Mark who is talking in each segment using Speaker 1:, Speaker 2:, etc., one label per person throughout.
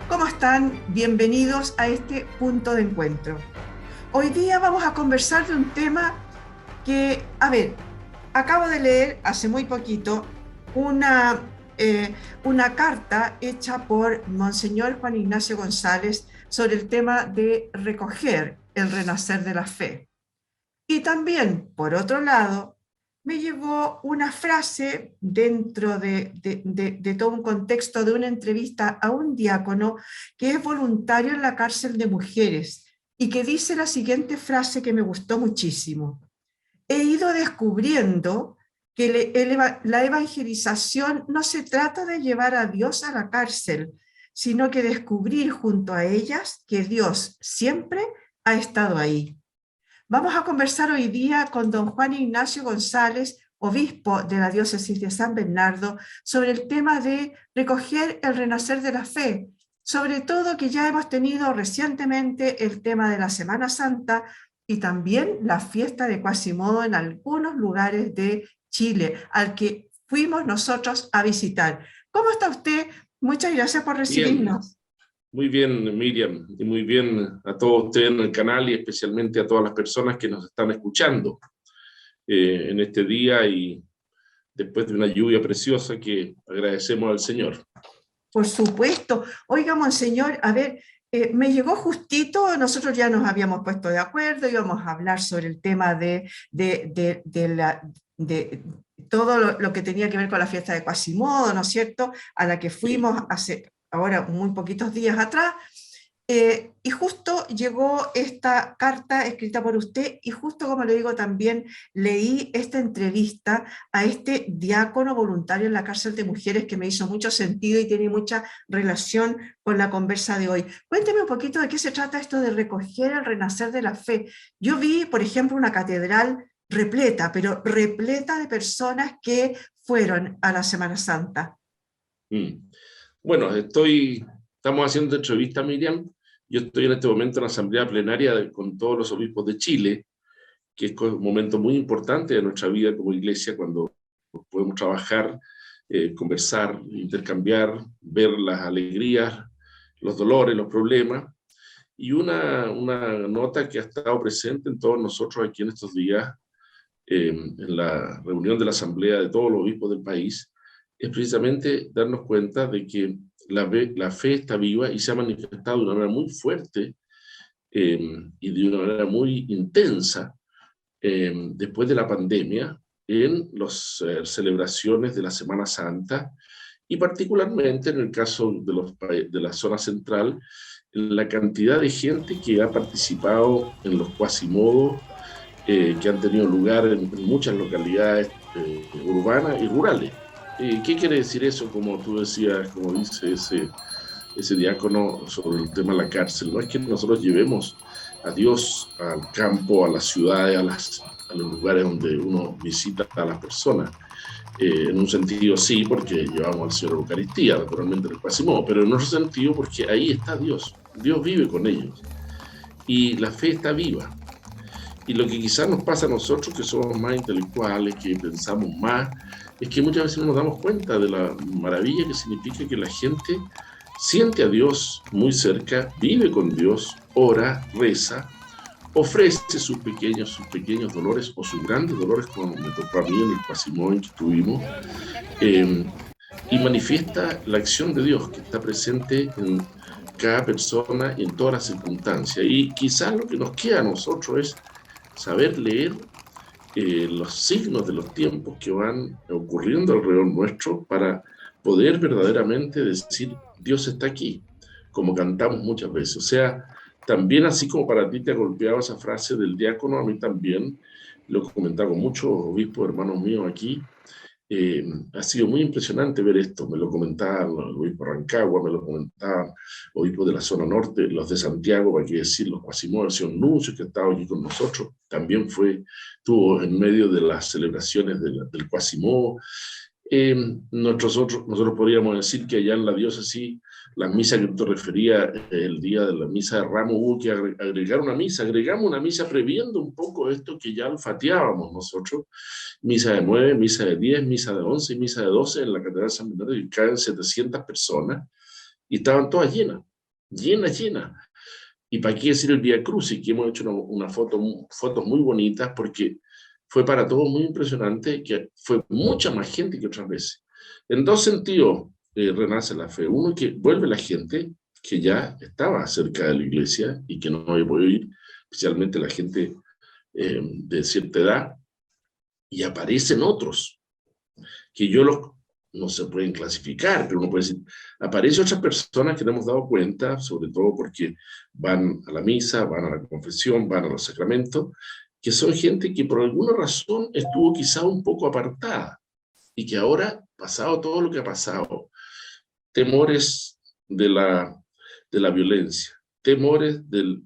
Speaker 1: ¿Cómo están? Bienvenidos a este punto de encuentro. Hoy día vamos a conversar de un tema que, acabo de leer hace muy poquito una carta hecha por Monseñor Juan Ignacio González sobre el tema de recoger el renacer de la fe. Y también, por otro lado, me llegó una frase dentro de todo un contexto de una entrevista a un diácono que es voluntario en la cárcel de mujeres y que dice la siguiente frase que me gustó muchísimo. He ido descubriendo que la evangelización no se trata de llevar a Dios a la cárcel, sino que descubrir junto a ellas que Dios siempre ha estado ahí. Vamos a conversar hoy día con don Juan Ignacio González, obispo de la diócesis de San Bernardo, sobre el tema de recoger el renacer de la fe, sobre todo que ya hemos tenido recientemente el tema de la Semana Santa y también la fiesta de Quasimodo en algunos lugares de Chile, al que fuimos nosotros a visitar. ¿Cómo está usted? Muchas gracias por
Speaker 2: Bien,
Speaker 1: recibirnos.
Speaker 2: muy bien, Miriam, y muy bien a todos ustedes en el canal y especialmente a todas las personas que nos están escuchando en este día y después de una lluvia preciosa que agradecemos al Señor.
Speaker 1: Por supuesto. Oiga, monseñor, me llegó justito, nosotros ya nos habíamos puesto de acuerdo, íbamos a hablar sobre el tema de todo lo que tenía que ver con la fiesta de Quasimodo, ¿no es cierto?, a la que
Speaker 2: Sí.
Speaker 1: fuimos hace ahora muy poquitos días atrás. Y justo llegó esta carta escrita por usted y justo como le digo también leí esta entrevista a este diácono voluntario en la cárcel de mujeres que me hizo mucho sentido y tiene mucha relación con la conversa de hoy. Cuénteme un poquito de qué se trata esto de recoger el renacer de la fe. Yo vi, por ejemplo, una catedral repleta, pero repleta de personas que fueron a la Semana Santa.
Speaker 2: Mm. Bueno, estamos haciendo entrevista, Miriam. Yo estoy en este momento en la asamblea plenaria con todos los obispos de Chile, que es un momento muy importante de nuestra vida como iglesia, cuando podemos trabajar, conversar, intercambiar, ver las alegrías, los dolores, los problemas. Y una nota que ha estado presente en todos nosotros aquí en estos días, en la reunión de la asamblea de todos los obispos del país, es precisamente darnos cuenta de que la fe está viva y se ha manifestado de una manera muy fuerte y de una manera muy intensa después de la pandemia en las celebraciones de la Semana Santa y particularmente en el caso de la zona central, la cantidad de gente que ha participado en los Quasimodos que han tenido lugar en muchas localidades urbanas y rurales. ¿Qué quiere decir eso, como tú decías, como dice ese diácono sobre el tema de la cárcel? No es que nosotros llevemos a Dios al campo, a las ciudades, a los lugares donde uno visita a las personas. En un sentido sí, porque llevamos al Señor a la Eucaristía, naturalmente en el Quasimodo, pero en otro sentido porque ahí está Dios. Dios vive con ellos. Y la fe está viva. Y lo que quizás nos pasa a nosotros, que somos más intelectuales, que pensamos más, es que muchas veces no nos damos cuenta de la maravilla que significa que la gente siente a Dios muy cerca, vive con Dios, ora, reza, ofrece sus pequeños dolores o sus grandes dolores, como me tocó a mí en el Quasimodo que tuvimos, eh, y manifiesta la acción de Dios que está presente en cada persona y en todas las circunstancias. Y quizás lo que nos queda a nosotros es saber leer los signos de los tiempos que van ocurriendo alrededor nuestro para poder verdaderamente decir, Dios está aquí, como cantamos muchas veces. O sea, también así como para ti te ha golpeado esa frase del diácono, a mí también, lo he comentado con muchos obispos, hermanos míos aquí, ha sido muy impresionante ver esto. Me lo comentaban los obispos de Rancagua, me lo comentaban obispos de la zona norte, los de Santiago, para qué decir, los Quasimodo, el señor Nuncio, que estaba aquí con nosotros, también estuvo en medio de las celebraciones del Quasimodo. Nosotros podríamos decir que allá en la diócesis, las misas que te refería, el día de la misa de Ramos, hubo que agregar una misa, agregamos una misa previendo un poco esto que ya olfateábamos nosotros, misa de 9, misa de 10, misa de 11 y misa de 12 en la Catedral de San Bernardo, y caen 700 personas, y estaban todas llenas. llena, llena. Y para qué decir el Vía Crucis, que hemos hecho fotos muy bonitas, porque fue para todos muy impresionante, que fue mucha más gente que otras veces. En dos sentidos renace la fe. Uno, que vuelve la gente que ya estaba cerca de la iglesia y que no había podido ir, especialmente la gente de cierta edad, y aparecen otros, que no se pueden clasificar, pero uno puede decir, aparecen otras personas que no hemos dado cuenta, sobre todo porque van a la misa, van a la confesión, van a los sacramentos, que son gente que por alguna razón estuvo quizá un poco apartada y que ahora, pasado todo lo que ha pasado, temores de la violencia, temores de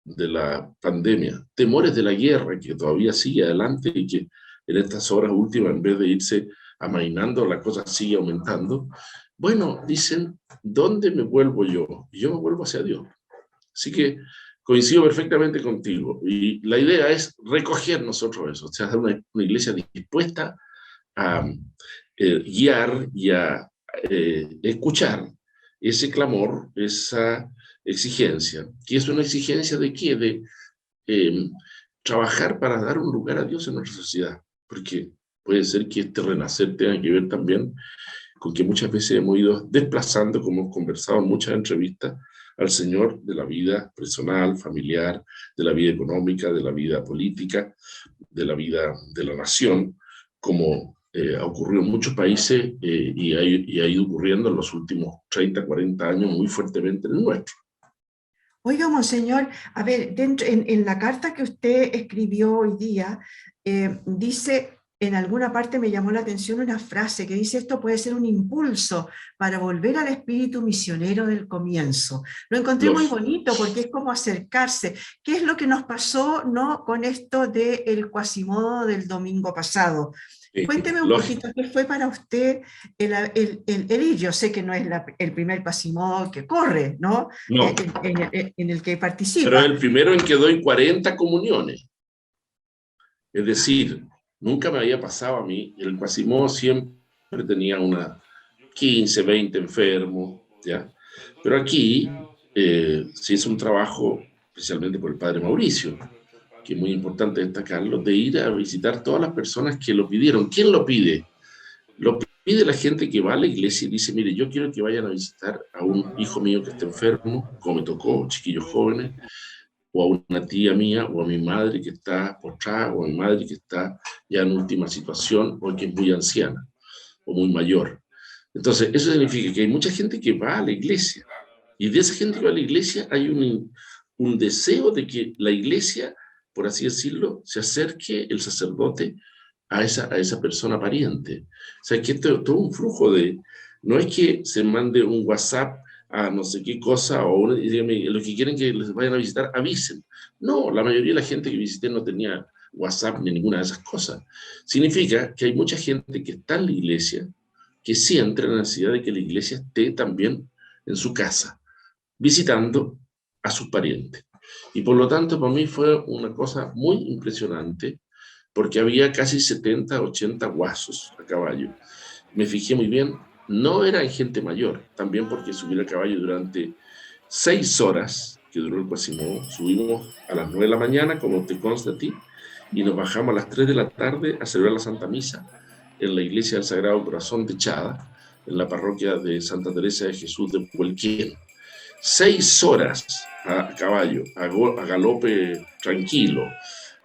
Speaker 2: la pandemia, temores de la guerra que todavía sigue adelante y que en estas horas últimas, en vez de irse amainando, la cosa sigue aumentando. Bueno, dicen, ¿dónde me vuelvo yo? Y yo me vuelvo hacia Dios. Así que coincido perfectamente contigo. Y la idea es recoger nosotros eso, o sea, hacer una iglesia dispuesta a guiar y a escuchar ese clamor, esa exigencia, que es una exigencia de qué? De trabajar para dar un lugar a Dios en nuestra sociedad, porque puede ser que este renacer tenga que ver también con que muchas veces hemos ido desplazando, como hemos conversado en muchas entrevistas, al Señor de la vida personal, familiar, de la vida económica, de la vida política, de la vida de la nación, como ha ocurrido en muchos países y ha ido ocurriendo en los últimos 30, 40 años muy fuertemente en el nuestro.
Speaker 1: Oiga, monseñor, a ver, en la carta que usted escribió hoy día, dice, en alguna parte me llamó la atención una frase que dice, esto puede ser un impulso para volver al espíritu misionero del comienzo. Lo encontré muy bonito porque es como acercarse. ¿Qué es lo que nos pasó, no, con esto del Quasimodo del domingo pasado? Cuénteme un poquito qué fue para usted el ir. Yo sé que no es el primer Quasimodo que corre, ¿no?
Speaker 2: No.
Speaker 1: En el que participa.
Speaker 2: Pero es el primero en que doy 40 comuniones. Es decir, nunca me había pasado a mí. El Quasimodo siempre tenía 15, 20 enfermos, ¿ya? Pero aquí se hizo un trabajo, especialmente por el padre Mauricio, que es muy importante destacarlo, de ir a visitar todas las personas que lo pidieron. ¿Quién lo pide? Lo pide la gente que va a la iglesia y dice, mire, yo quiero que vayan a visitar a un hijo mío que está enfermo, como me tocó, chiquillos jóvenes, o a una tía mía, o a mi madre que está postrada, o a mi madre que está ya en última situación, o que es muy anciana, o muy mayor. Entonces, eso significa que hay mucha gente que va a la iglesia, y de esa gente que va a la iglesia hay un deseo de que la iglesia, por así decirlo, se acerque el sacerdote a esa persona pariente. O sea, que esto es todo un flujo no es que se mande un WhatsApp a no sé qué cosa, y dígame, los que quieren que les vayan a visitar, avisen. No, la mayoría de la gente que visité no tenía WhatsApp ni ninguna de esas cosas. Significa que hay mucha gente que está en la iglesia, que siente la necesidad de que la iglesia esté también en su casa, visitando a sus parientes. Y por lo tanto, para mí fue una cosa muy impresionante, porque había casi 70, 80 guasos a caballo. Me fijé muy bien, no eran gente mayor, también porque subir a caballo durante 6 horas, que duró el Quasimodo, subimos a las 9 de la mañana, como te consta a ti, y nos bajamos a las 3 de la tarde a celebrar la Santa Misa en la iglesia del Sagrado Corazón de Chada, en la parroquia de Santa Teresa de Jesús de Puelquén. 6 horas a caballo, a galope tranquilo,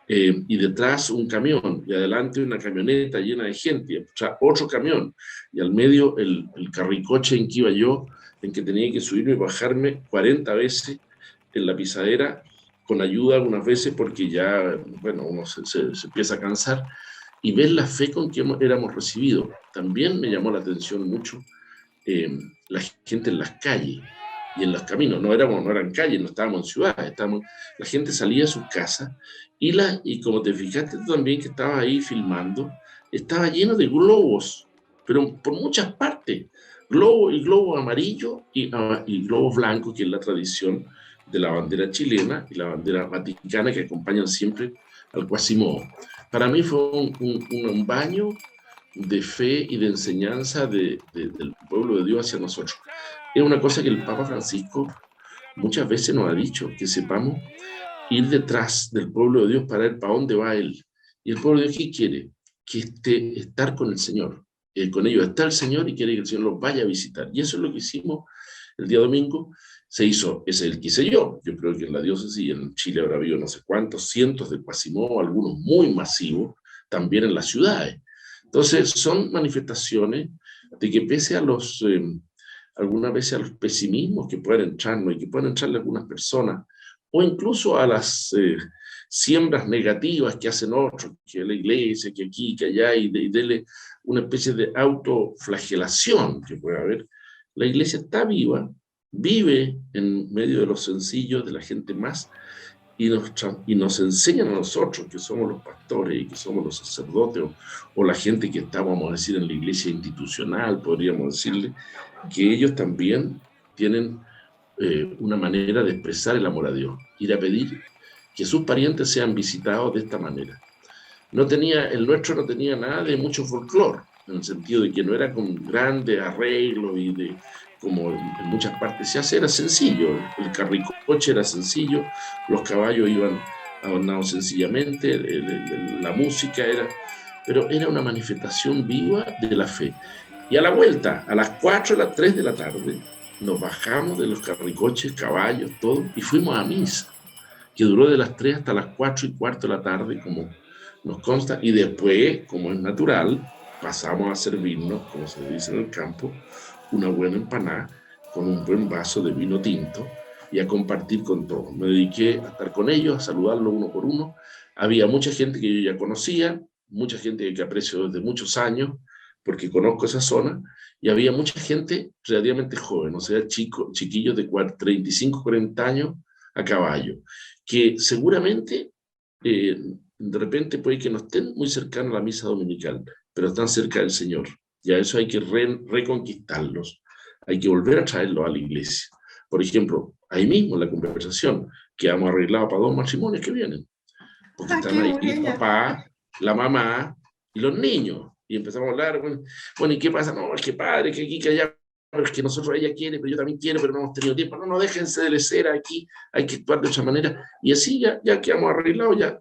Speaker 2: y detrás un camión, y adelante una camioneta llena de gente, o sea, otro camión, y al medio el carricoche en que iba yo, en que tenía que subirme y bajarme 40 veces en la pisadera, con ayuda algunas veces, porque ya, bueno, uno se empieza a cansar, y ver la fe con que éramos recibidos. También me llamó la atención mucho la gente en las calles y en los caminos. No eran calles, no estábamos en ciudades, la gente salía a sus casas y como te fijaste tú también que estabas ahí filmando, estaba lleno de globos, pero por muchas partes. Globo amarillo y globo blanco, que es la tradición de la bandera chilena y la bandera vaticana que acompañan siempre al Quasimodo. Para mí fue un baño de fe y de enseñanza del pueblo de Dios hacia nosotros. es una cosa que el Papa Francisco muchas veces nos ha dicho, que sepamos ir detrás del pueblo de Dios para ver para dónde va Él. Y el pueblo de Dios, ¿qué quiere? Que estar con el Señor. Con ellos está el Señor y quiere que el Señor los vaya a visitar. Y eso es lo que hicimos el día domingo. Se hizo, ese es el que hice yo. Yo creo que en la diócesis, en Chile habrá habido no sé cuántos, cientos de Quasimodo, algunos muy masivos, también en las ciudades. Entonces, son manifestaciones de que pese a los, algunas veces a los pesimismos que pueden entrarnos y que pueden entrarle a algunas personas, o incluso a las siembras negativas que hacen otros, que la iglesia, que aquí, que allá, y dele una especie de autoflagelación que puede haber. La iglesia está viva, vive en medio de los sencillos, de la gente más, y nos enseñan a nosotros, que somos los pastores y que somos los sacerdotes, o la gente que está, vamos a decir, en la iglesia institucional, podríamos decirle, que ellos también tienen una manera de expresar el amor a Dios, ir a pedir que sus parientes sean visitados de esta manera. El nuestro no tenía nada de mucho folclore, en el sentido de que no era con grandes arreglos y de como en muchas partes se hace, era sencillo. El carricoche era sencillo, los caballos iban adornados sencillamente, la música era, pero era una manifestación viva de la fe. Y a la vuelta, a las 4, a las 3 de la tarde, nos bajamos de los carricoches, caballos, todo, y fuimos a misa, que duró de las 3 hasta las 4:15 de la tarde, como nos consta, y después, como es natural, pasamos a servirnos, como se dice en el campo, una buena empanada con un buen vaso de vino tinto y a compartir con todos. Me dediqué a estar con ellos, a saludarlos uno por uno. Había mucha gente que yo ya conocía, mucha gente que aprecio desde muchos años, porque conozco esa zona, y había mucha gente relativamente joven, o sea, chiquillos de 35, 40 años a caballo, que seguramente de repente puede que no estén muy cercanos a la misa dominical, pero están cerca del Señor. Y a eso hay que reconquistarlos, hay que volver a traerlos a la iglesia. Por ejemplo, ahí mismo en la conversación que hemos arreglado para 2 matrimonios que vienen, porque están ahí el papá, la mamá y los niños. Y empezamos a hablar, bueno, ¿y qué pasa? No, es que padre, que aquí, que allá, pero es que nosotros ella quiere, pero yo también quiero, pero no hemos tenido tiempo. No, no, déjense de lecera aquí, hay que actuar de otra manera. Y así ya quedamos arreglados, ya,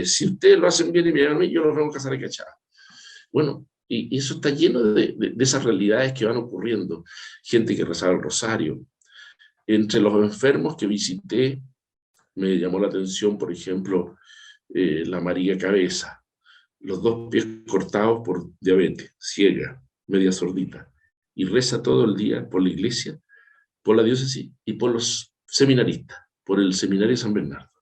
Speaker 2: si ustedes lo hacen bien y me a mí, yo los vengo a casar a cachada. Bueno, y eso está lleno de esas realidades que van ocurriendo. Gente que rezaba el rosario. Entre los enfermos que visité, me llamó la atención, por ejemplo, la María Cabeza, los 2 pies cortados por diabetes, ciega, media sordita, y reza todo el día por la iglesia, por la diócesis y por los seminaristas, por el seminario de San Bernardo.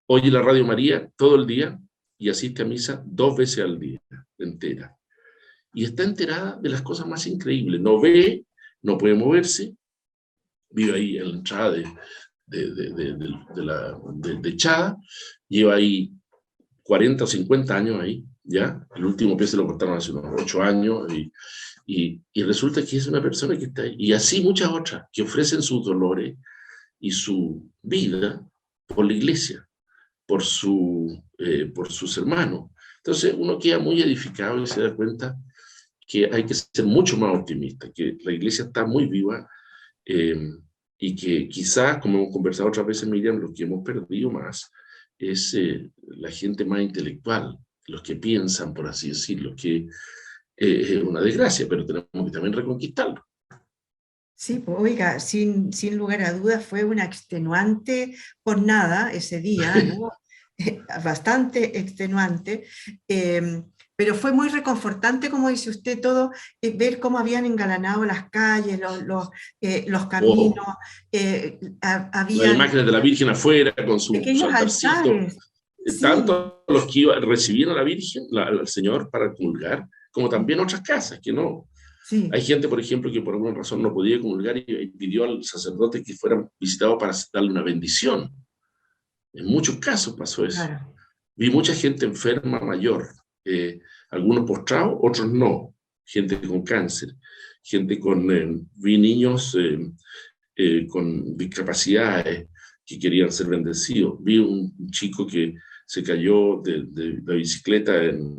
Speaker 2: Oye la Radio María todo el día y asiste a misa 2 veces al día, entera. Y está enterada de las cosas más increíbles. No ve, no puede moverse, vive ahí en la entrada de Chada, lleva ahí 40 o 50 años ahí, ¿ya? El último pie se lo cortaron hace unos 8 años y resulta que es una persona que está ahí. Y así muchas otras que ofrecen sus dolores y su vida por la iglesia, por sus hermanos. Entonces uno queda muy edificado y se da cuenta que hay que ser mucho más optimista, que la iglesia está muy viva y que quizás, como hemos conversado otras veces, Miriam, lo que hemos perdido más es la gente más intelectual, los que piensan, por así decirlo, que es una desgracia, pero tenemos que también reconquistarlo.
Speaker 1: Sí, pues, oiga, sin lugar a dudas fue una extenuante jornada ese día, ¿no? Bastante extenuante, pero fue muy reconfortante, como dice usted, todo, ver cómo habían engalanado las calles, los caminos,
Speaker 2: Las
Speaker 1: habían
Speaker 2: imágenes de la Virgen afuera con su
Speaker 1: pequeños
Speaker 2: altarcito,
Speaker 1: altares, sí,
Speaker 2: tanto los que recibieron a la Virgen, al Señor para comulgar, como también otras casas que no.
Speaker 1: sí,
Speaker 2: Hay gente, por ejemplo, que por alguna razón no podía comulgar y pidió al sacerdote que fueran visitados para darle una bendición. En muchos casos pasó eso.
Speaker 1: claro.
Speaker 2: Vi mucha gente enferma mayor, algunos postrados, otros no, gente con cáncer, vi niños con discapacidades que querían ser bendecidos. Vi un chico que se cayó de la bicicleta en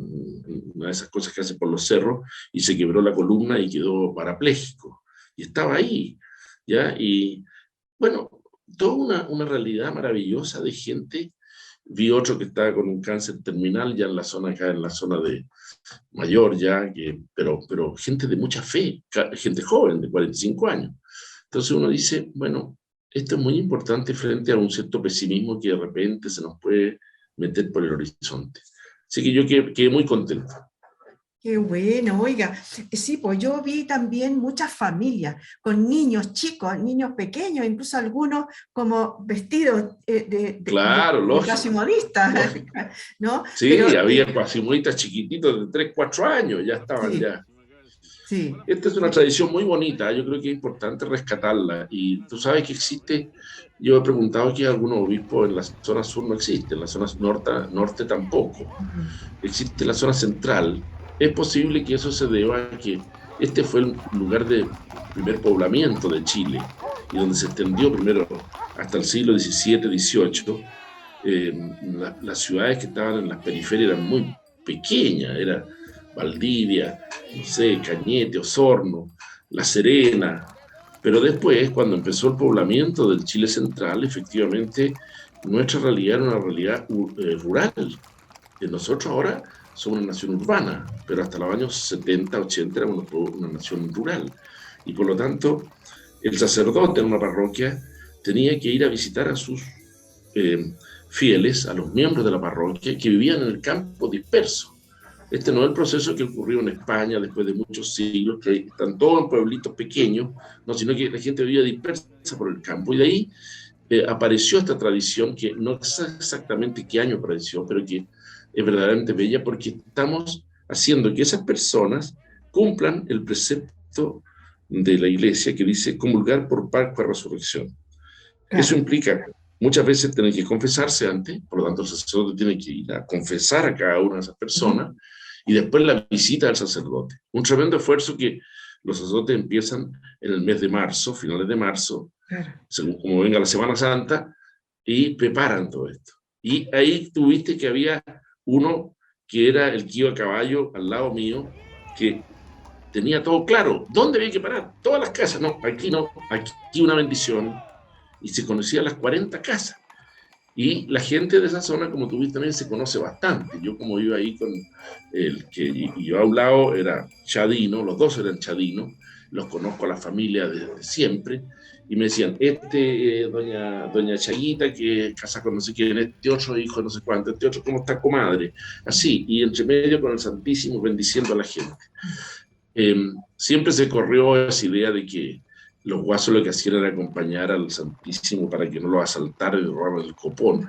Speaker 2: una de esas cosas que hace por los cerros y se quebró la columna y quedó parapléjico. y estaba ahí, ¿ya? Y bueno, toda una realidad maravillosa de gente. Vi otro que estaba con un cáncer terminal ya en la zona, acá en la zona de mayor ya, pero gente de mucha fe, gente joven de 45 años. Entonces uno dice, bueno, esto es muy importante frente a un cierto pesimismo que de repente se nos puede meter por el horizonte. Así que yo quedé muy contento.
Speaker 1: Qué bueno, oiga. Sí, pues yo vi también muchas familias con niños chicos, niños pequeños, incluso algunos como vestidos
Speaker 2: Claro,
Speaker 1: de
Speaker 2: lógico,
Speaker 1: casi modistas,
Speaker 2: lógico.
Speaker 1: ¿no?
Speaker 2: Sí,
Speaker 1: Pero
Speaker 2: había pasimulitas chiquititos de 3 4 años, ya estaban
Speaker 1: sí,
Speaker 2: ya.
Speaker 1: sí.
Speaker 2: Esta es una tradición muy bonita, yo creo que es importante rescatarla. Y tú sabes que existe, yo he preguntado que algunos obispos en la zona sur no existen, en la zona norte tampoco. Existe la zona central. Es posible que eso se deba a que este fue el lugar de primer poblamiento de Chile y donde se extendió primero hasta el siglo XVII, XVIII. Las ciudades que estaban en las periferias eran muy pequeñas, era Valdivia, no sé, Cañete, Osorno, La Serena, pero después, cuando empezó el poblamiento del Chile central, efectivamente, nuestra realidad era una realidad rural. Nosotros ahora somos una nación urbana, pero hasta los años 70, 80 éramos una nación rural. Y por lo tanto, el sacerdote en una parroquia tenía que ir a visitar a sus eh, fieles, a los miembros de la parroquia que vivían en el campo disperso. Este no es el proceso que ocurrió en España después de muchos siglos, que están todos en pueblitos pequeños, no, sino que la gente vivía dispersa por el campo. Y de ahí apareció esta tradición que no sé exactamente qué año apareció, pero que es verdaderamente bella porque estamos haciendo que esas personas cumplan el precepto de la iglesia que dice comulgar por Pascua Resurrección. Eso
Speaker 1: Claro.
Speaker 2: implica muchas veces tener que confesarse antes, por lo tanto el sacerdote tiene que ir a confesar a cada una de esas
Speaker 1: Ujú.
Speaker 2: personas y después la visita al sacerdote. Un tremendo esfuerzo que los sacerdotes empiezan en el mes de marzo, finales de marzo,
Speaker 1: Claro.
Speaker 2: según como venga la Semana Santa, y preparan todo esto. Y ahí tuviste que había uno que era el que iba a caballo al lado mío, que tenía todo claro, ¿dónde había que parar? Todas las casas, no, aquí una bendición, y se conocían las 40 casas. Y la gente de esa zona, como tú viste también, se conoce bastante. Yo como iba ahí con el que y yo a un lado era chadino, los dos eran chadinos, los conozco a la familia desde siempre, y me decían, doña Chaguita, que casa con no sé quién, este otro hijo, no sé cuánto, este otro, ¿cómo está, comadre? Así, y entre medio con el Santísimo bendiciendo a la gente. Eh, Siempre se corrió esa idea de que los guasos lo que hacían era acompañar al Santísimo para que no lo asaltaran y robaran el copón.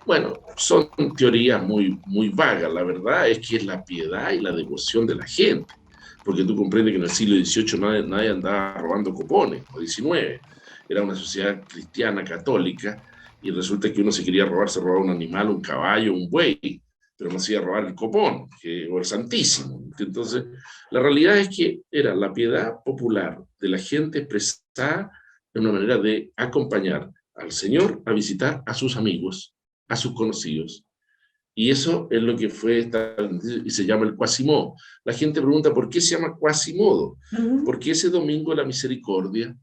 Speaker 2: Bueno, son teorías muy vagas. La verdad es que es la piedad y la devoción de la gente. Porque tú comprendes que en el siglo XVIII nadie andaba robando copones, o XIX. Era una sociedad cristiana, católica, y resulta que uno se quería robar, se robaba un animal, un caballo, un buey, pero no se iba a robar el copón o el Santísimo. Entonces, la realidad es que era la piedad popular de la gente expresada en una manera de acompañar al Señor a visitar a sus amigos, a sus conocidos. Y eso es lo que fue establecido y se llama el Quasimodo. La gente pregunta por qué se llama Quasimodo.
Speaker 1: Ujú.
Speaker 2: Porque ese domingo de la misericordia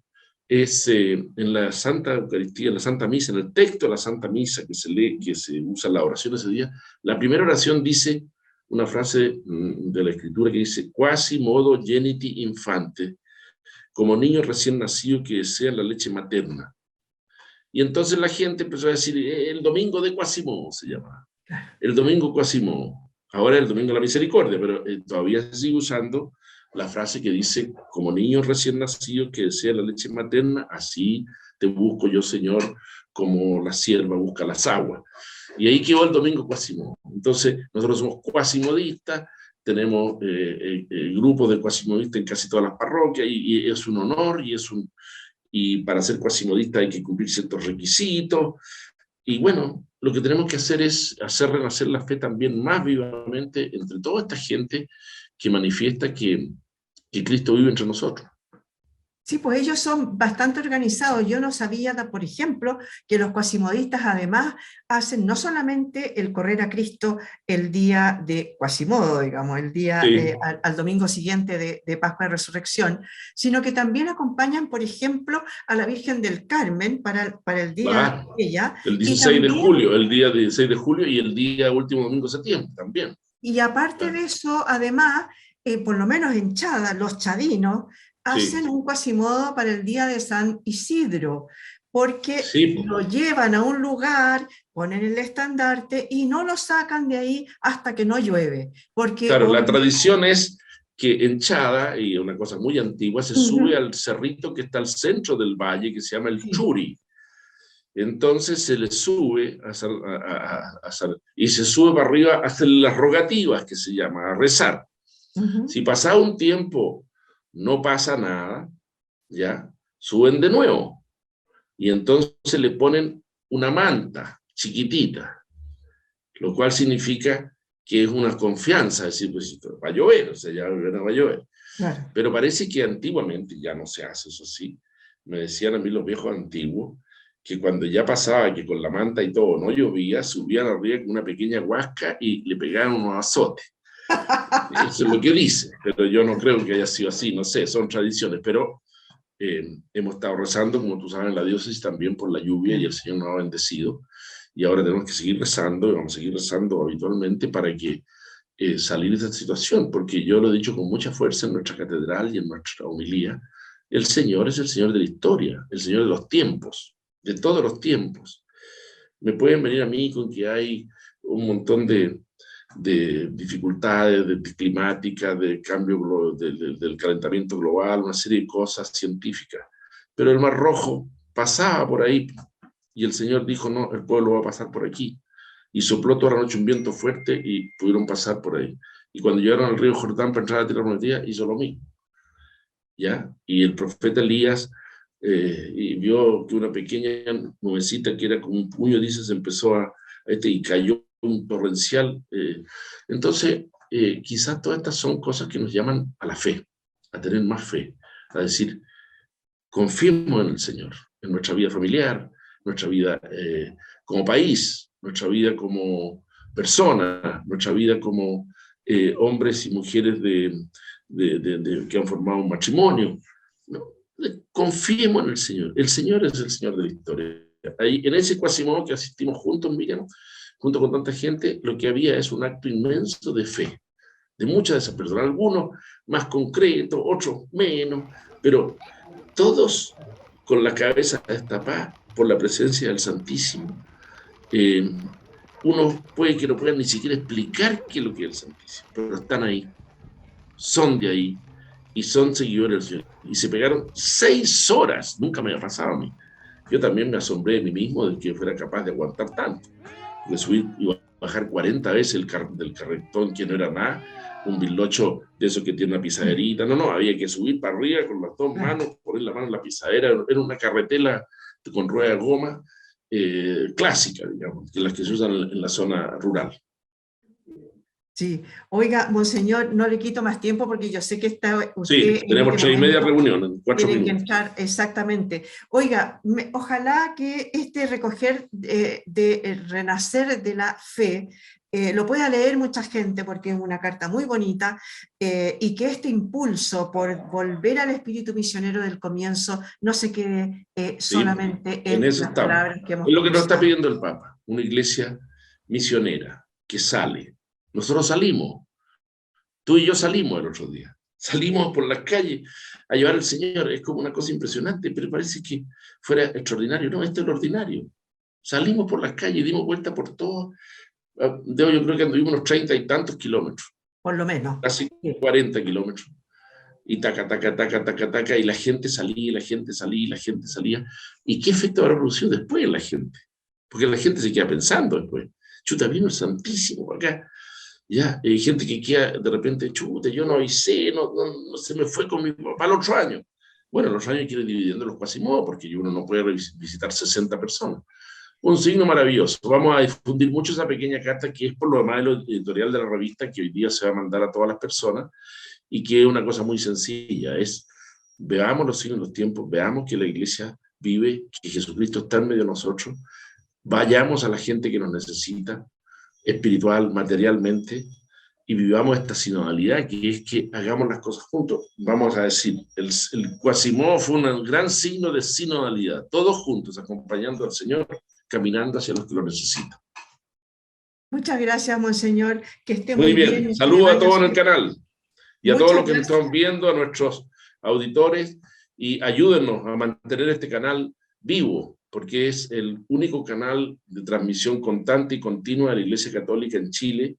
Speaker 2: es en la Santa Eucaristía, en la Santa Misa, en el texto de la Santa Misa que se lee, que se usa en la oración ese día, la primera oración dice una frase de la Escritura que dice, Quasimodo geniti infante, como niño recién nacido que desea la leche materna. Y entonces la gente empezó a decir, el domingo de Quasimodo se llama, el domingo Quasimodo. Ahora es el domingo de la misericordia, pero todavía se sigue usando la frase que dice, como niño recién nacido que desea la leche materna, así te busco yo, Señor, como la sierva busca las aguas. Y ahí quedó el domingo Quasimodo. Entonces, nosotros somos quasimodistas, tenemos grupos de quasimodistas en casi todas las parroquias, y es un honor, y para ser quasimodista hay que cumplir ciertos requisitos, y bueno, lo que tenemos que hacer es hacer renacer la fe también más vivamente entre toda esta gente que manifiesta que Cristo vive entre nosotros.
Speaker 1: Sí, pues ellos son bastante organizados. Yo no sabía, por ejemplo, que los cuasimodistas además hacen no solamente el correr a Cristo el día de Quasimodo, digamos, el día
Speaker 2: Sí,
Speaker 1: al domingo siguiente de Pascua de Resurrección, sino que también acompañan, por ejemplo, a la Virgen del Carmen para el día
Speaker 2: va.
Speaker 1: de ella,
Speaker 2: El
Speaker 1: y
Speaker 2: 16 de
Speaker 1: también,
Speaker 2: julio, el día 16 de julio y el día último domingo de septiembre también.
Speaker 1: y aparte
Speaker 2: Ah,
Speaker 1: de eso, además, por lo menos en Chada, los chadinos
Speaker 2: sí,
Speaker 1: hacen un Quasimodo para el día de San Isidro, porque
Speaker 2: sí,
Speaker 1: lo llevan a un lugar, ponen el estandarte y no lo sacan de ahí hasta que no llueve, porque
Speaker 2: claro, la tradición es que en Chada, y una cosa muy antigua, se sube
Speaker 1: Ujú,
Speaker 2: al cerrito que está al centro del valle, que se llama el
Speaker 1: sí,
Speaker 2: Churi. Entonces se le sube y se sube para arriba a hacer las rogativas, que se llama, a rezar.
Speaker 1: ujú,
Speaker 2: Si pasa un tiempo, no pasa nada, ¿ya? Suben de nuevo. Y entonces le ponen una manta chiquitita, lo cual significa que es una confianza, es decir, pues va a llover, o sea, ya va a llover.
Speaker 1: claro.
Speaker 2: Pero parece que antiguamente, ya no se hace eso sí, me decían a mí los viejos antiguos, que cuando ya pasaba que con la manta y todo no llovía, subían arriba con una pequeña huasca y le pegaban unos azotes. Eso es lo que dice, pero yo no creo que haya sido así, no sé, son tradiciones, pero hemos estado rezando, como tú sabes, en la diócesis también por la lluvia y el Señor nos ha bendecido. Y ahora tenemos que seguir rezando y vamos a seguir rezando habitualmente para que salir de esta situación, porque yo lo he dicho con mucha fuerza en nuestra catedral y en nuestra homilía, el Señor es el Señor de la historia, el Señor de los tiempos, de todos los tiempos. Me pueden venir a mí con que hay un montón de dificultades de climáticas, de cambio del calentamiento global, una serie de cosas científicas. Pero el Mar Rojo pasaba por ahí y el Señor dijo, no, el pueblo va a pasar por aquí. Y sopló toda la noche un viento fuerte y pudieron pasar por ahí. Y cuando llegaron al río Jordán para entrar a la tierra prometida, hizo lo mismo. ¿Ya? Y el profeta Elías y vio que una pequeña nubecita que era como un puño, dice, se empezó y cayó un torrencial. Entonces, quizás todas estas son cosas que nos llaman a la fe, a tener más fe, a decir, confiemos en el Señor, en nuestra vida familiar, nuestra vida como país, nuestra vida como persona, nuestra vida como hombres y mujeres que han formado un matrimonio. ¿No? Confiemos en el Señor. El Señor es el Señor de la historia. Ahí, en ese Quasimodo que asistimos juntos, Miriam, junto con tanta gente, lo que había es un acto inmenso de fe, de muchas de esas personas, algunos más concretos, otros menos, pero todos con la cabeza destapada por la presencia del Santísimo. Eh, Unos puede que no puedan ni siquiera explicar qué es lo que es el Santísimo, pero están ahí, son de ahí y son seguidores del Señor. Y se pegaron 6 horas, nunca me había pasado a mí. Yo también me asombré de mí mismo de que fuera capaz de aguantar tanto, de subir y bajar 40 veces del carretón que no era nada, un bilocho de esos que tiene una pisaderita, no, había que subir para arriba con las dos
Speaker 1: Claro.
Speaker 2: manos, poner la mano en la pisadera, era una carretela con rueda de goma clásica, digamos, de las que se usan en la zona rural.
Speaker 1: Sí, oiga, monseñor, no le quito más tiempo porque yo sé que está usted
Speaker 2: Sí,
Speaker 1: en
Speaker 2: tenemos
Speaker 1: este
Speaker 2: 3:30
Speaker 1: momento,
Speaker 2: reunión en 4
Speaker 1: tiene que
Speaker 2: minutos.
Speaker 1: entrar exactamente. Oiga, ojalá que este recoger de renacer de la fe lo pueda leer mucha gente porque es una carta muy bonita y que este impulso por volver al espíritu misionero del comienzo no se quede
Speaker 2: Sí,
Speaker 1: solamente
Speaker 2: en
Speaker 1: en
Speaker 2: eso
Speaker 1: las
Speaker 2: estamos.
Speaker 1: palabras que
Speaker 2: Es
Speaker 1: hemos
Speaker 2: lo que nos está
Speaker 1: cruzado.
Speaker 2: pidiendo el Papa, una iglesia misionera que sale. Nosotros salimos, tú y yo salimos el otro día. Salimos por las calles a llevar al Señor. Es como una cosa impresionante, pero parece que fuera extraordinario. No, esto es lo ordinario. Salimos por las calles, dimos vuelta por todo. Yo creo que anduvimos unos 30 y tantos kilómetros,
Speaker 1: Por lo menos.
Speaker 2: casi
Speaker 1: Sí.
Speaker 2: 40 kilómetros. Y taca, taca, taca, taca, taca, y la gente salía, la gente salía, la gente salía. ¿Y qué efecto habrá producido después en la gente? Porque la gente se queda pensando después. Chuta, vino el Santísimo acá. Ya, hay gente que queda de repente, chuta, yo no avisé, no se me fue con mi papá el otro año. Bueno, los años quieren dividiendo los Quasimodo, porque uno no puede visitar 60 personas. Un signo maravilloso. Vamos a difundir mucho esa pequeña carta que es por lo demás el editorial de la revista que hoy día se va a mandar a todas las personas y que es una cosa muy sencilla, es veamos los signos de los tiempos, veamos que la iglesia vive, que Jesucristo está en medio de nosotros, vayamos a la gente que nos necesita, espiritual, materialmente, y vivamos esta sinodalidad, que es que hagamos las cosas juntos. Vamos a decir, el Quasimodo fue un gran signo de sinodalidad, todos juntos, acompañando al Señor, caminando hacia los que lo necesitan.
Speaker 1: Muchas gracias, Monseñor, que esté
Speaker 2: Muy
Speaker 1: muy bien.
Speaker 2: bien,
Speaker 1: Y que
Speaker 2: saludos a
Speaker 1: vaya
Speaker 2: todos en el
Speaker 1: súper.
Speaker 2: canal, y a todos
Speaker 1: Muchas
Speaker 2: los que nos
Speaker 1: gracias.
Speaker 2: están viendo, a nuestros auditores, y ayúdennos a mantener este canal vivo, porque es el único canal de transmisión constante y continua de la Iglesia Católica en Chile,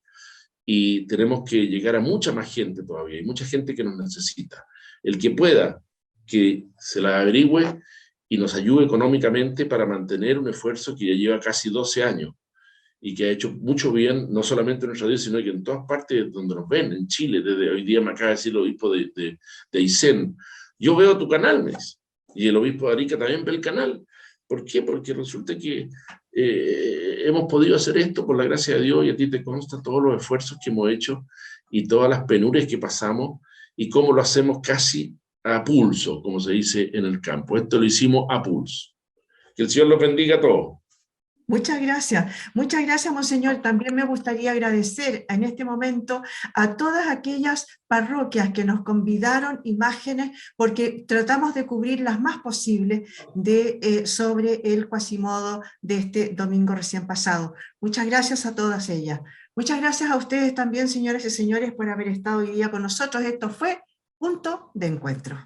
Speaker 2: y tenemos que llegar a mucha más gente todavía, hay mucha gente que nos necesita. El que pueda, que se la averigüe y nos ayude económicamente para mantener un esfuerzo que ya lleva casi 12 años y que ha hecho mucho bien, no solamente en nuestra diócesis, sino que en todas partes donde nos ven, en Chile. Desde hoy día me acaba de decir el obispo de Aysén, yo veo tu canal, me dice, y el obispo de Arica también ve el canal. ¿Por qué? Porque resulta que hemos podido hacer esto por la gracia de Dios, y a ti te consta todos los esfuerzos que hemos hecho y todas las penurias que pasamos y cómo lo hacemos casi a pulso, como se dice en el campo. Esto lo hicimos a pulso. Que el Señor los bendiga a todos.
Speaker 1: Muchas gracias, Monseñor. También me gustaría agradecer en este momento a todas aquellas parroquias que nos convidaron imágenes, porque tratamos de cubrir las más posibles sobre el Quasimodo de este domingo recién pasado. Muchas gracias a todas ellas. Muchas gracias a ustedes también, señoras y señores, por haber estado hoy día con nosotros. Esto fue Punto de Encuentro.